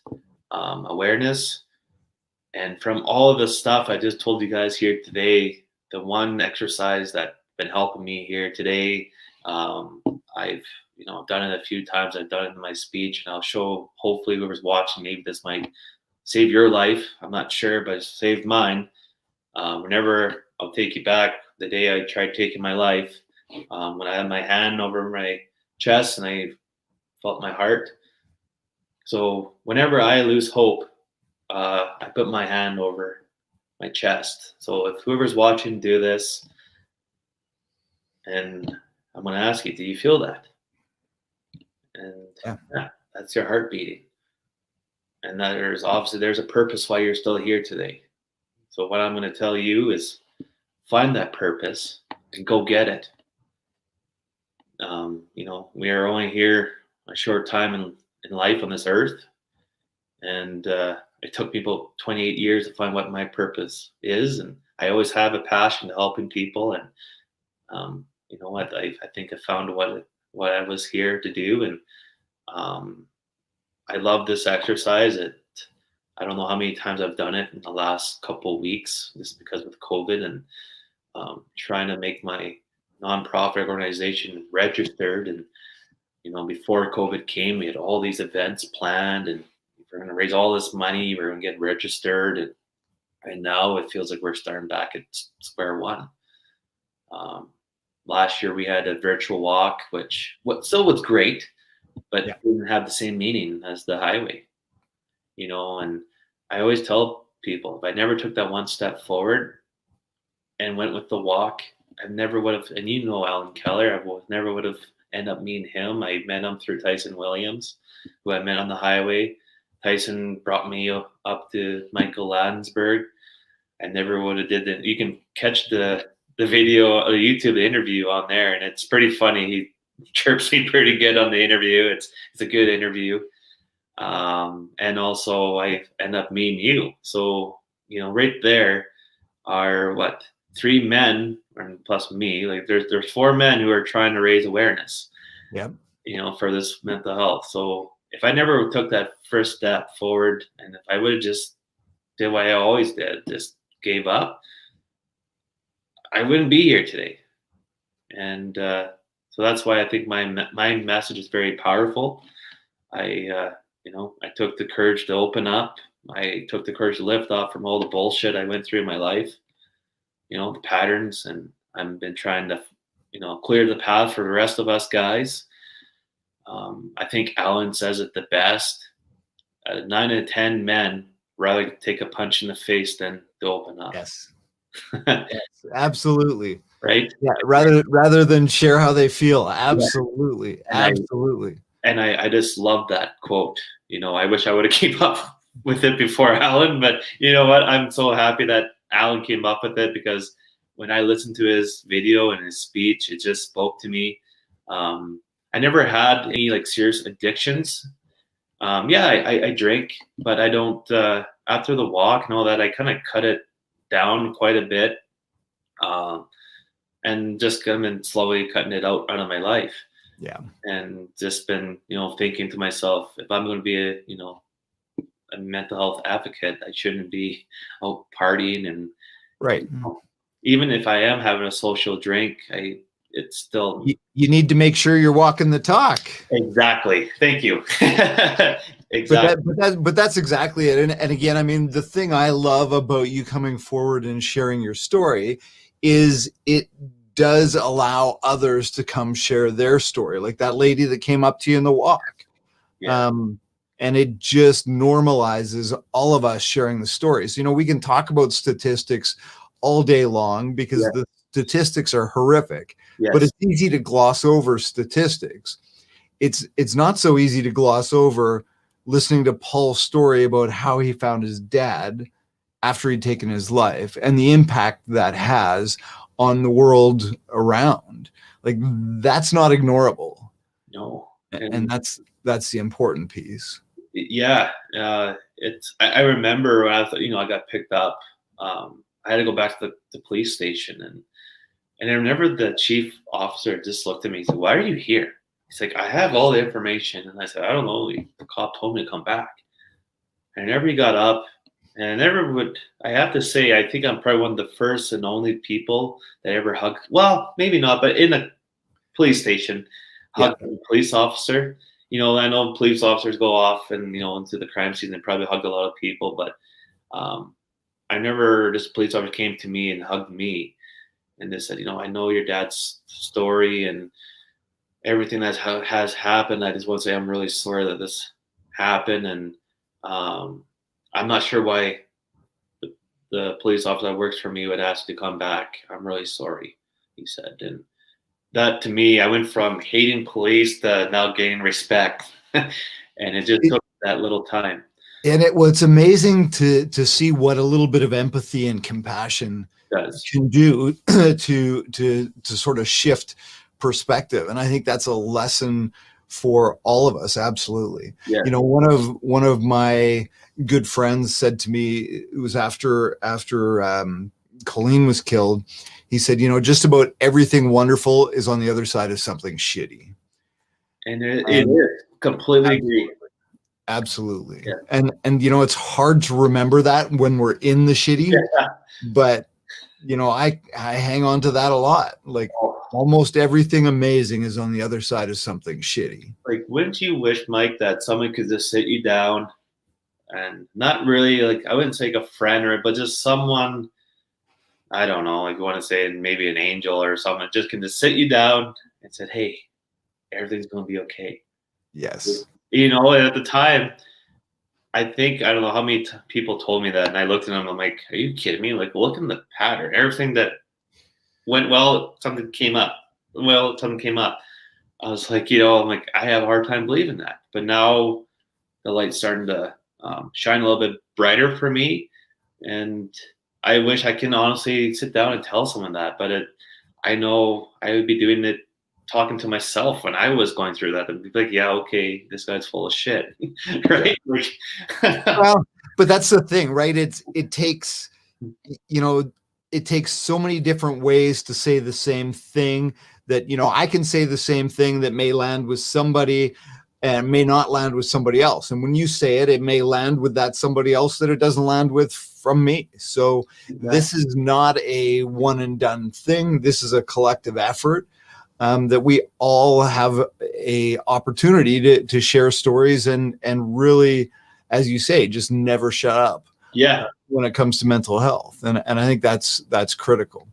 awareness. And from all of the stuff I just told you guys here today, the one exercise that's been helping me here today, I've done it a few times. I've done it in my speech, and I'll show, hopefully whoever's watching, maybe this might save your life. I'm not sure, but it saved mine. Whenever, I'll take you back the day I tried taking my life, when I had my hand over my chest and I felt my heart. So whenever I lose hope, I put my hand over my chest. So if whoever's watching, do this. And I'm going to ask you, do you feel that? And yeah, that's your heart beating. And there's a purpose why you're still here today. So what I'm going to tell you is find that purpose and go get it. We are only here a short time in life on this earth. And it took me about 28 years to find what my purpose is. And I always have a passion to helping people. And you know what? I think I found what I was here to do. And I love this exercise. I don't know how many times I've done it in the last couple of weeks, just because with COVID and trying to make my nonprofit organization registered. And, before COVID came, we had all these events planned, and we're going to raise all this money. We're going to get registered. And now it feels like we're starting back at square one. Last year we had a virtual walk, which still was great, but didn't have the same meaning as the highway, and I always tell people, if I never took that one step forward and went with the walk, I never would have, and Alan Keller, I never would have ended up meeting him. I met him through Tyson Williams, who I met on the highway. Tyson brought me up to Michael Lansberg. I never would have did that. You can catch the video, the YouTube interview on there, and it's pretty funny. He chirps me pretty good on the interview. It's a good interview. And also I end up meeting you. So, right there are three men, and plus me, there's four men who are trying to raise awareness, for this mental health. So if I never took that first step forward, and if I would have just did what I always did, just gave up, I wouldn't be here today. And so that's why I think my message is very powerful. I I took the courage to open up. I took the courage to lift off from all the bullshit I went through in my life, the patterns, and I've been trying to, clear the path for the rest of us guys. I think Alan says it the best. 9 out of 10 men rather take a punch in the face than to open up. Yes. Yes, absolutely. Right? Yeah, rather than share how they feel. Absolutely. Yeah. Absolutely. And I just love that quote. I wish I would have kept up with it before Alan, but you know what? I'm so happy that Alan came up with it, because when I listened to his video and his speech, it just spoke to me. I never had any like serious addictions. I drink, but I don't, after the walk and all that, I kind of cut it down quite a bit. And just been slowly cutting it out of my life. Yeah. And just been, thinking to myself, if I'm going to be a mental health advocate, I shouldn't be out partying. And right. Even if I am having a social drink, it's still, you need to make sure you're walking the talk. Exactly. Thank you. Exactly. But that's exactly it. And again, I mean, the thing I love about you coming forward and sharing your story is it does allow others to come share their story, like that lady that came up to you in the walk. Yeah. And it just normalizes all of us sharing the stories. We can talk about statistics all day long because the statistics are horrific, but it's easy to gloss over statistics. It's not so easy to gloss over listening to Paul's story about how he found his dad after he'd taken his life and the impact that has on the world around. Like, that's not ignorable. No. And that's the important piece. Yeah. I remember when I got picked up, I had to go back to the police station, and I remember the chief officer just looked at me and said, "Why are you here?" He's like, "I have all the information." And I said, "I don't know. The cop told me to come back." And I never got up. And I never would, I have to say, I think I'm probably one of the first and only people that ever hugged, well, maybe not, but in a police station, hugged a police officer. I know police officers go off and, into the crime scene and probably hugged a lot of people, but I never, this police officer came to me and hugged me and they said, "I know your dad's story and everything that has happened. I just want to say I'm really sorry that this happened. And I'm not sure why the police officer that works for me would ask to come back. I'm really sorry," he said. And that, to me, I went from hating police to now gaining respect. And it just took that little time. And it's amazing to see what a little bit of empathy and compassion can do to sort of shift perspective. And I think that's a lesson for all of us. Absolutely. Yeah. One of my good friends said to me, it was after Colleen was killed. He said, just about everything wonderful is on the other side of something shitty. And it is. Completely agree. Absolutely. Yeah. And it's hard to remember that when we're in the shitty, but I hang on to that a lot. Like, almost everything amazing is on the other side of something shitty. Like, wouldn't you wish, Mike, that someone could just sit you down and not really, like, I wouldn't say like a friend but just someone, I don't know, like you want to say maybe an angel or someone just can just sit you down and said, "Hey, everything's going to be okay." Yes. And at the time, I think, I don't know how many people told me that. And I looked at them, I'm like, "Are you kidding me? Like, look in the pattern. Everything that went well, something came up. Well, something came up." I was like, I'm like, I have a hard time believing that. But now the light's starting to shine a little bit brighter for me. And I wish I can honestly sit down and tell someone that. But I know I would be doing it, talking to myself when I was going through that. And be like, "Yeah, okay, this guy's full of shit." Right? Well, but that's the thing, right? It takes so many different ways to say the same thing that, I can say the same thing that may land with somebody and may not land with somebody else. And when you say it, it may land with that somebody else that it doesn't land with from me. So this is not a one and done thing. This is a collective effort, that we all have a opportunity to share stories and really, as you say, just never shut up. Yeah. When it comes to mental health. And I think that's critical.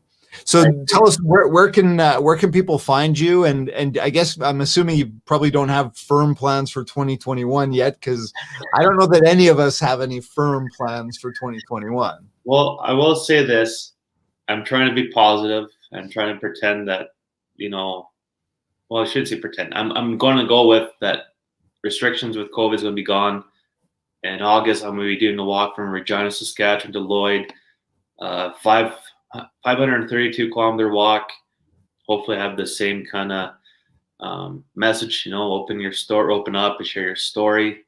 So tell us, where can people find you? And I guess I'm assuming you probably don't have firm plans for 2021 yet, because I don't know that any of us have any firm plans for 2021. Well, I will say this. I'm trying to be positive. I'm trying to pretend that, well, I shouldn't say pretend. I'm going to go with that restrictions with COVID is going to be gone. In August, I'm going to be doing the walk from Regina, Saskatchewan to Lloyd, 532 kilometer walk. Hopefully have the same kind of message, open your store, open up and share your story.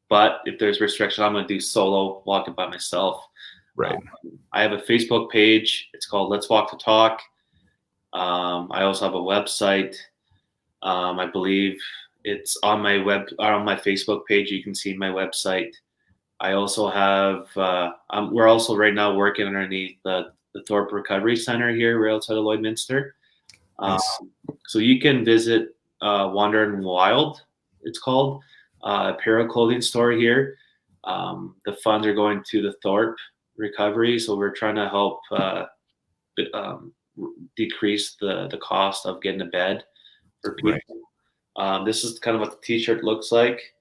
But if there's restriction, I'm going to do solo walking by myself. Right. I have a Facebook page. It's called Let's Walk the Talk. I also have a website. I believe it's on my Facebook page. You can see my website. I also have, we're also right now working underneath the Thorpe Recovery Center here, right outside of Lloydminster. Nice. So you can visit Wandering Wild, it's called, apparel clothing store here. The funds are going to the Thorpe Recovery, so we're trying to help decrease the cost of getting a bed for people. Right. This is kind of what the t-shirt looks like.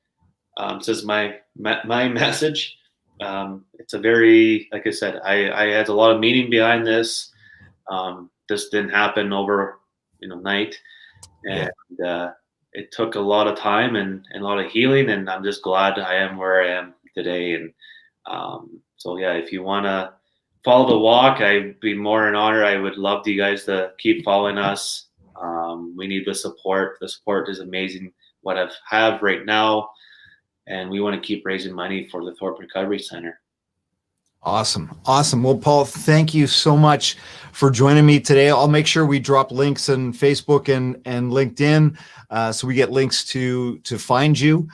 It says my message. It's a very, like I said, I had a lot of meaning behind this. This didn't happen over, night, and it took a lot of time and a lot of healing. And I'm just glad I am where I am today. And so yeah, if you want to follow the walk, I'd be more an honor. I would love you guys to keep following us. We need the support. The support is amazing. What I have right now. And we want to keep raising money for the Thorpe Recovery Center. Awesome. Well, Paul, thank you so much for joining me today. I'll make sure we drop links on Facebook and LinkedIn, so we get links to find you,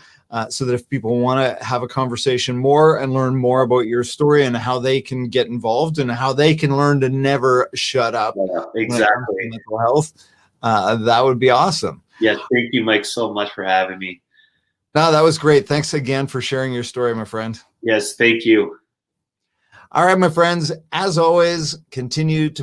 so that if people want to have a conversation more and learn more about your story and how they can get involved and how they can learn to never shut up. Yeah, exactly. Mental health, that would be awesome. Yes, thank you, Mike, so much for having me. No, that was great. Thanks again for sharing your story, my friend. Yes, thank you. All right, my friends, as always, continue to make